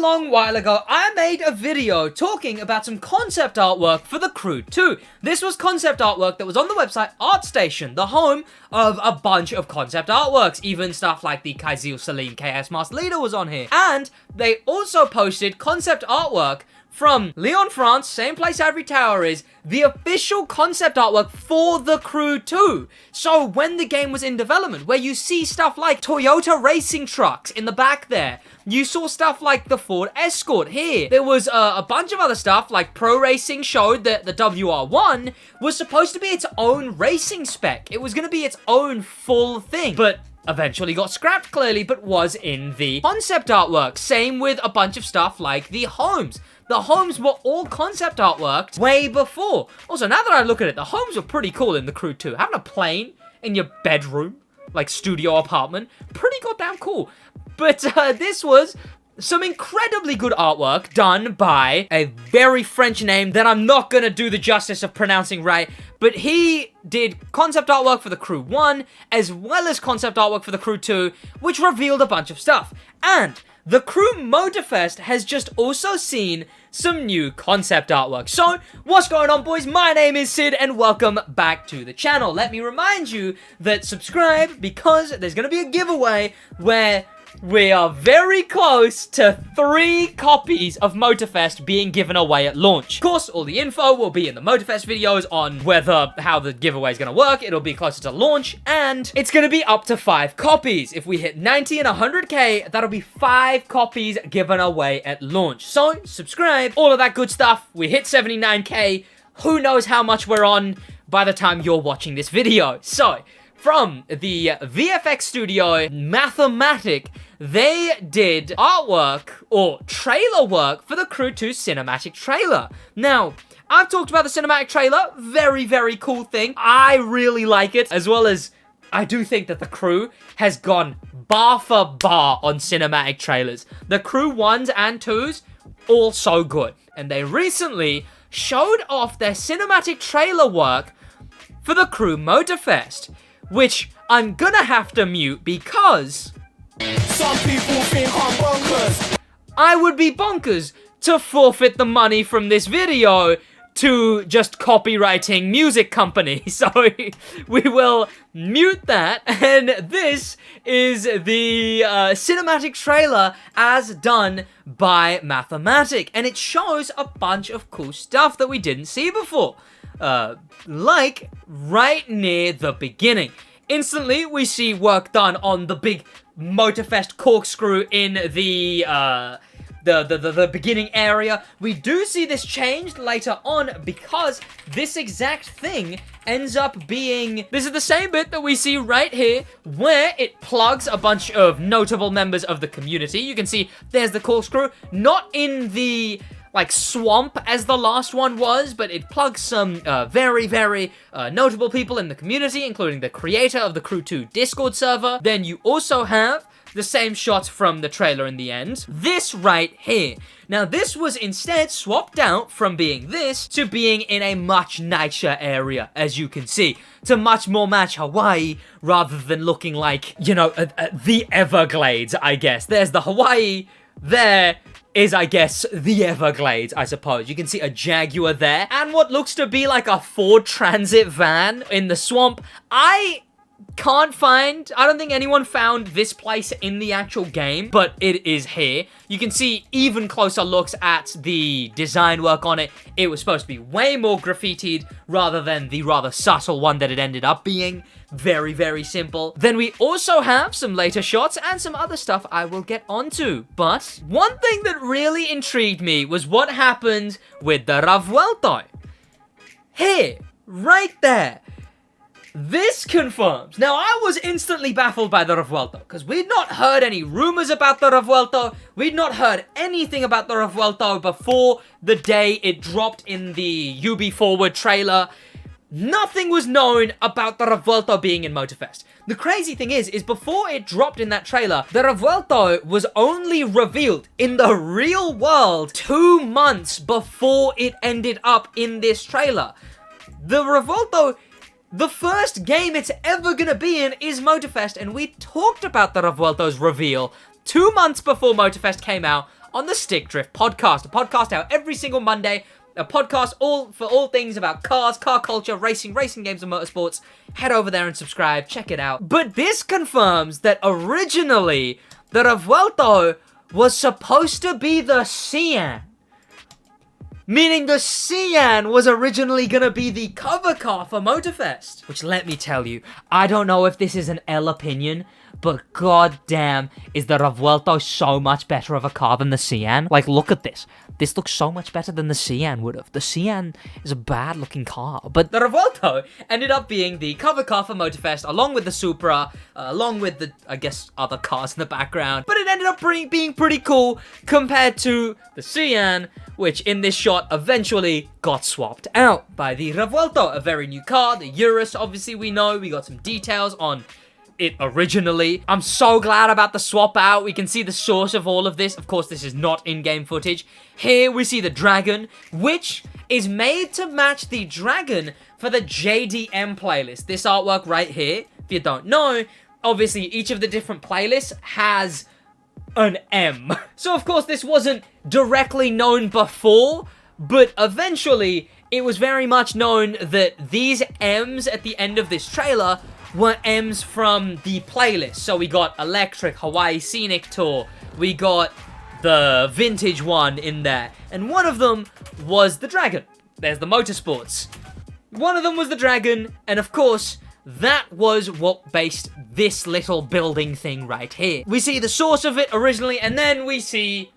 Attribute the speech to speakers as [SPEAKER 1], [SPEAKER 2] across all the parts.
[SPEAKER 1] long while ago, I made a video talking about some concept artwork for The Crew 2. This was concept artwork that was on the website ArtStation, the home of a bunch of concept artworks. Even stuff like the Kaisil Salim KS Master Leader was on here. And they also posted concept artwork from Lyon, France, same place Ivory Tower is, the official concept artwork for The Crew 2. So when the game was in development, where you see stuff like Toyota racing trucks in the back there, you saw stuff like the Ford Escort here. There was a bunch of other stuff, like Pro Racing showed that the WR1 was supposed to be its own racing spec. It was going to be its own full thing, but eventually got scrapped clearly, but was in the concept artwork. Same with a bunch of stuff like the homes. The homes were all concept artwork way before. Also, now that I look at it, the homes were pretty cool in The Crew 2. Having a plane in your bedroom, like studio apartment, pretty goddamn cool. But this was some incredibly good artwork done by a very French name that I'm not gonna do the justice of pronouncing right, but he did concept artwork for The Crew 1, as well as concept artwork for The Crew 2, which revealed a bunch of stuff. And The Crew Motorfest has just also seen some new concept artwork. So, what's going on, boys? My name is Sid, and welcome back to the channel. Let me remind you that subscribe, because there's gonna be a giveaway where we are very close to 3 copies of Motorfest being given away at launch. Of course, all the info will be in the Motorfest videos on how the giveaway is going to work. It'll be closer to launch, and it's going to be up to 5 copies. If we hit 90 and 100k, that'll be 5 copies given away at launch. So, subscribe, all of that good stuff. We hit 79k. Who knows how much we're on by the time you're watching this video. So, from the VFX studio Mathematic, they did artwork or trailer work for The Crew 2 cinematic trailer. Now, I've talked about the cinematic trailer, very, very cool thing. I really like it, as well as I do think that The Crew has gone bar for bar on cinematic trailers. The Crew 1s and 2s, all so good. And they recently showed off their cinematic trailer work for The Crew Motorfest, which I'm gonna have to mute because some people think I'm bonkers. I would be bonkers to forfeit the money from this video to just copywriting music company. So we will mute that, and this is the cinematic trailer as done by Mathematic, and it shows a bunch of cool stuff that we didn't see before. Like right near the beginning. Instantly, we see work done on the big Motorfest corkscrew in the beginning area. We do see this changed later on because this exact thing ends up being... This is the same bit that we see right here where it plugs a bunch of notable members of the community. You can see there's the corkscrew, not in the like swamp as the last one was, but it plugs some very, very notable people in the community, including the creator of the Crew 2 Discord server. Then you also have the same shot from the trailer in the end. This right here. Now, this was instead swapped out from being this to being in a much nicer area, as you can see, to much more match Hawaii rather than looking like, you know, the Everglades, I guess. There's the Hawaii, there is, I guess, the Everglades, I suppose. You can see a Jaguar there, and what looks to be like a Ford Transit van in the swamp. I don't think anyone found this place in the actual game, but it is here. You can see even closer looks at the design work on it. It was supposed to be way more graffitied rather than the rather subtle one that it ended up being. Very, very simple. Then we also have some later shots and some other stuff I will get onto. But one thing that really intrigued me was what happened with the Revuelto. Here, right there. This confirms. Now, I was instantly baffled by the Revuelto, because we'd not heard any rumors about the Revuelto. We'd not heard anything about the Revuelto before the day it dropped in the UB Forward trailer. Nothing was known about the Revuelto being in Motorfest. The crazy thing is before it dropped in that trailer, the Revuelto was only revealed in the real world 2 months before it ended up in this trailer. The Revuelto... The first game it's ever gonna be in is Motorfest, and we talked about the Revuelto's reveal 2 months before Motorfest came out on the Stick Drift podcast. A podcast out every single Monday. A podcast for all things about cars, car culture, racing games and motorsports. Head over there and subscribe. Check it out. But this confirms that originally the Revuelto was supposed to be the Cyan. Meaning the Cyan was originally gonna be the cover car for Motorfest. Which, let me tell you, I don't know if this is an L opinion, but goddamn, is the Revuelto so much better of a car than the Cyan? Like, look at this. This looks so much better than the Cyan would have. The Cyan is a bad looking car, but the Revuelto ended up being the cover car for Motorfest, along with the Supra, along with the, I guess, other cars in the background. But it ended up being pretty cool compared to the Cyan, which in this shot eventually got swapped out by the Revuelto, a very new car. The Urus, obviously, we know. We got some details on it originally. I'm so glad about the swap out. We can see the source of all of this. Of course, this is not in-game footage. Here we see the Dragon, which is made to match the Dragon for the JDM playlist. This artwork right here, if you don't know, obviously each of the different playlists has an M. So of course this wasn't directly known before, but eventually it was very much known that these M's at the end of this trailer were M's from the playlist. So we got Electric, Hawaii Scenic Tour, we got the Vintage one in there, and one of them was the Dragon. There's the Motorsports. One of them was the Dragon, and of course, that was what based this little building thing right here. We see the source of it originally, and then we see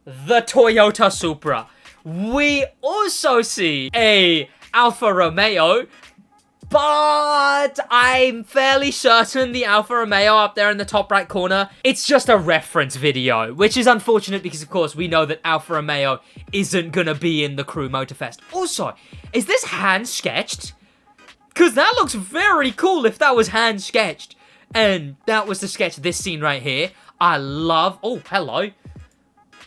[SPEAKER 1] the Toyota Supra. We also see a Alfa Romeo, but I'm fairly certain the Alfa Romeo up there in the top right corner, it's just a reference video, which is unfortunate because, of course, we know that Alfa Romeo isn't gonna be in the Crew Motorfest. Also, is this hand-sketched? Because that looks very cool if that was hand-sketched. And that was to sketch this scene right here. I love... Oh, hello.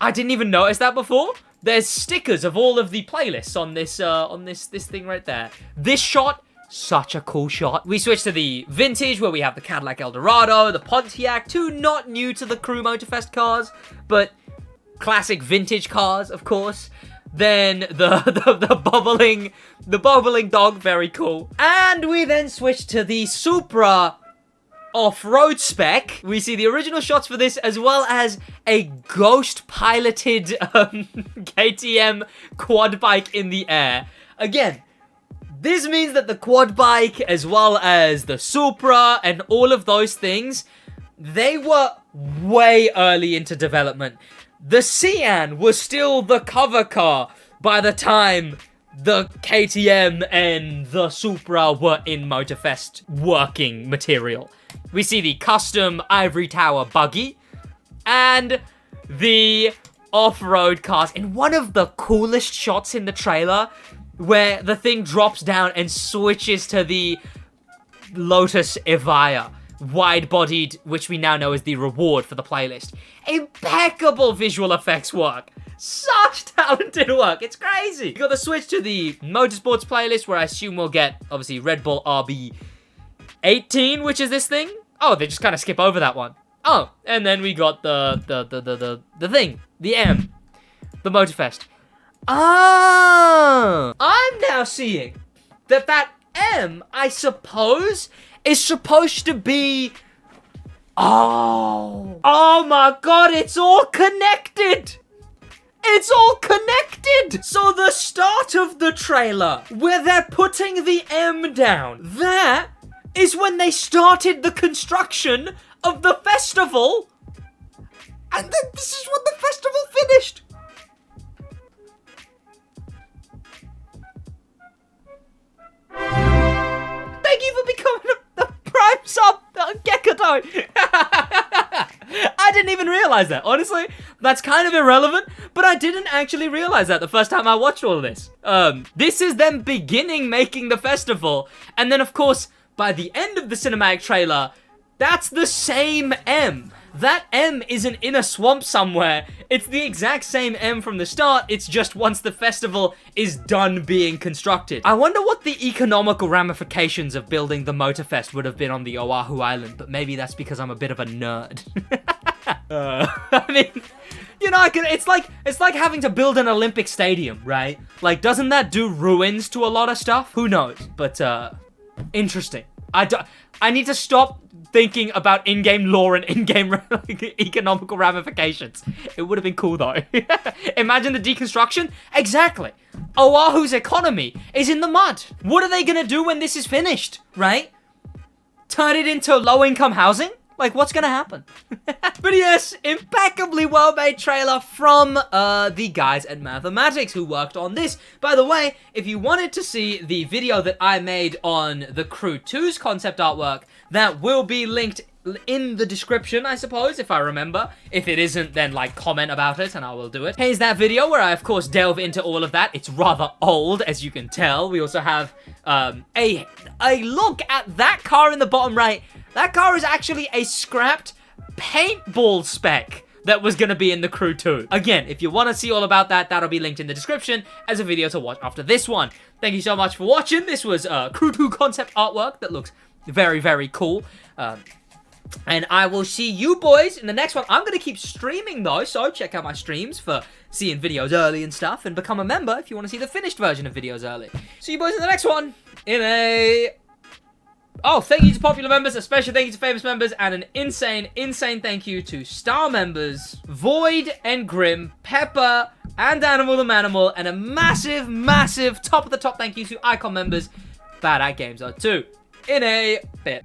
[SPEAKER 1] I didn't even notice that before. There's stickers of all of the playlists on this thing right there. This shot, such a cool shot. We switch to the Vintage, where we have the Cadillac Eldorado, the Pontiac, two not new to the Crew Motorfest cars, but classic vintage cars, of course. Then the bubbling dog, very cool. And we then switch to the Supra off-road spec. We see the original shots for this, as well as a ghost-piloted KTM quad bike in the air. Again, this means that the quad bike, as well as the Supra and all of those things, they were way early into development. The Cyan was still the cover car by the time the KTM and the Supra were in Motorfest working material. We see the custom Ivory Tower buggy and the off-road cars in one of the coolest shots in the trailer, where the thing drops down and switches to the Lotus Evija, wide-bodied, which we now know is the reward for the playlist. Impeccable visual effects work. Such talented work. It's crazy. You got the switch to the Motorsports playlist, where I assume we'll get, obviously, Red Bull RB18, which is this thing. Oh, they just kind of skip over that one. Oh, and then we got the thing, the M, the Motorfest. Ah, I'm now seeing that M, I suppose, is supposed to be... Oh my god, it's all connected! It's all connected! So the start of the trailer, where they're putting the M down, that is when they started the construction of the festival, and then this is when the festival finished. Thank you for becoming a Prime sub, Gekado. I didn't even realize that. Honestly, that's kind of irrelevant, but I didn't actually realize that the first time I watched all of this. This is them beginning making the festival, and then of course, by the end of the cinematic trailer, that's the same M. That M isn't in a swamp somewhere. It's the exact same M from the start. It's just once the festival is done being constructed. I wonder what the economical ramifications of building the Motorfest would have been on the Oahu Island, but maybe that's because I'm a bit of a nerd. I mean, you know, it's like having to build an Olympic stadium, right? Like, doesn't that do ruins to a lot of stuff? Who knows? But interesting. I need to stop thinking about in-game lore and in-game economical ramifications. It would have been cool though. Imagine the deconstruction. Exactly. Oahu's economy is in the mud. What are they gonna do when this is finished, right? Turn it into low-income housing? Like, what's gonna happen? But yes, impeccably well-made trailer from the guys at Mathematics who worked on this. By the way, if you wanted to see the video that I made on the Crew 2's concept artwork, that will be linked in the description, I suppose, if I remember. If it isn't, then, like, comment about it, and I will do it. Here's that video where I, of course, delve into all of that. It's rather old, as you can tell. We also have a look at that car in the bottom right. That car is actually a scrapped paintball spec that was going to be in the Crew 2. Again, if you want to see all about that, that'll be linked in the description as a video to watch after this one. Thank you so much for watching. This was Crew 2 concept artwork that looks very, very cool. And I will see you boys in the next one. I'm going to keep streaming, though, so check out my streams for seeing videos early and stuff, and become a member if you want to see the finished version of videos early. See you boys in the next one in a... Oh, thank you to popular members, a special thank you to famous members, and an insane, insane thank you to star members, Void and Grim, Pepper, and Animal the Manimal, and a massive, massive top of the top thank you to Icon members, Bad at Games are too. In a bit.